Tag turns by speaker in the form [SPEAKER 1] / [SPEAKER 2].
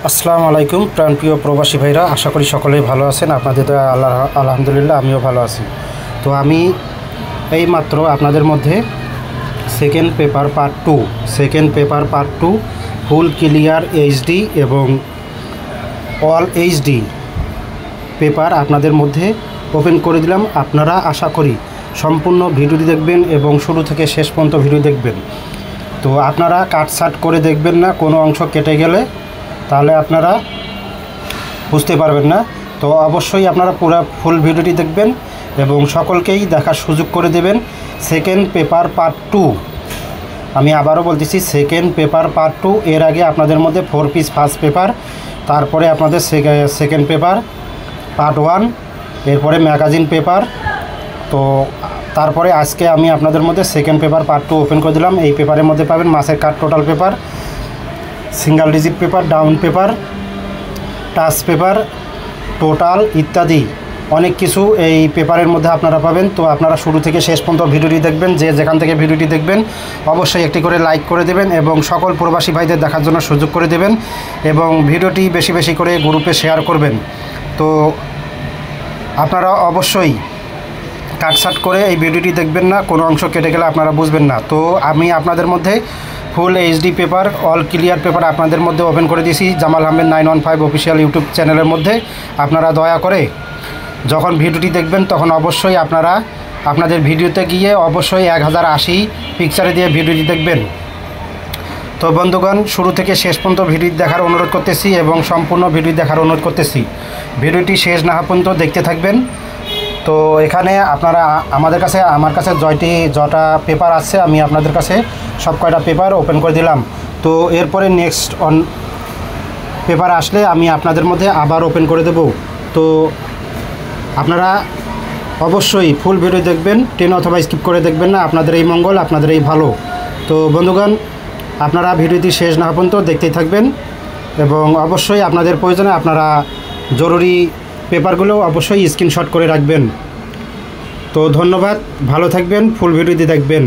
[SPEAKER 1] আসসালামু আলাইকুম প্রাণপ্রিয় প্রবাসী ভাইরা, আশা করি সকলেই ভালো আছেন। আপনাদের তো আলহামদুলিল্লাহ আমিও ভালো আছি। তো আমি এইমাত্র আপনাদের মধ্যে second paper part two full clear HD এবং অল এইচডি পেপার আপনাদের মধ্যে ওপেন করে দিলাম। আপনারা আশা করি সম্পূর্ণ ভিডিওটি দেখবেন এবং শুরু থেকে শেষ পর্যন্ত ভিডিও দেখবেন। তো আপনারা কাটছাট করে দেখবেন না, কোনো অংশ কেটে গেলে তাহলে আপনারা বুঝতে পারবেন না। তো অবশ্যই আপনারা পুরো ফুল ভিডিওটি দেখবেন এবং সকলকেই দেখার সুযোগ করে দেবেন। সেকেন্ড পেপার পার্ট টু, আমি আবারও বলতেছি সেকেন্ড পেপার পার্ট টু। এর আগে আপনাদের মধ্যে 4 পিস ফার্স্ট পেপার, তারপরে আপনাদের সেকেন্ড পেপার পার্ট 1, এরপরে ম্যাগাজিন পেপার। তো তারপরে আজকে আমি আপনাদের মধ্যে second paper part to open করে দিলাম। এই পেপারের মধ্যে পাবেন মাসের card, total paper, single digit paper, down paper, touch paper, total ইত্যাদি অনেক কিছু এই পেপারের মধ্যে আপনারা পাবেন। তো আপনারা শুরু থেকে শেষ পর্যন্ত ভিডিওটি দেখবেন। যে যেখান থেকে ভিডিওটি দেখবেন অবশ্যই একটি করে লাইক করে দেবেন এবং সকল প্রবাসী ভাইদের দেখার জন্য সুযোগ করে দেবেন এবং ভিডিওটি বেশি বেশি করে গ্রুপে শেয়ার করবেন। তো আপনারা অবশ্যই কাটছাট করে এই ভিডিওটি দেখবেন না, কোনো অংশ কেটে গেলে আপনারা বুঝবেন না। তো আমি আপনাদের মধ্যে full HD paper, all clear paper আপনাদের মধ্যে ওপেন করে দিয়েছি জামাল আহমেদ 915 অফিসিয়াল ইউটিউব চ্যানেলের মধ্যে। আপনারা দয়া করে যখন ভিডিওটি দেখবেন তখন অবশ্যই আপনারা আপনাদের ভিডিওতে গিয়ে অবশ্যই 1080 পিকচারে দিয়ে ভিডিওটি দেখবেন। তো বন্ধুগণ, শুরু থেকে শেষ পর্যন্ত ভিডিও দেখার অনুরোধ করতেছি এবং সম্পূর্ণ ভিডিও দেখার অনুরোধ করতেছি। ভিডিওটি শেষ না হওয়া পর্যন্ত দেখতে থাকবেন। তো এখানে আপনারা আমার কাছে যটা পেপার আছে আমি আপনাদের কাছে সব কয়টা পেপার ওপেন করে দিলাম। তো এরপরে নেক্সট পেপার আসলে আমি আপনাদের মধ্যে আবার ওপেন করে দেব। তো আপনারা অবশ্যই ফুল ভিডিও দেখবেন, টেন অথবা স্কিপ করে দেখবেন না। আপনাদের এই মঙ্গল, আপনাদের এই ভালো। তো বন্ধুগণ, আপনারা ভিডিওটি শেষ না পর্যন্ত দেখতেই থাকবেন এবং অবশ্যই আপনাদের প্রয়োজনে আপনারা জরুরি পেপারগুলো অবশ্যই স্ক্রিনশট করে রাখবেন। তো ধন্যবাদ, ভালো থাকবেন, ফুল ভিডিওটি দেখবেন।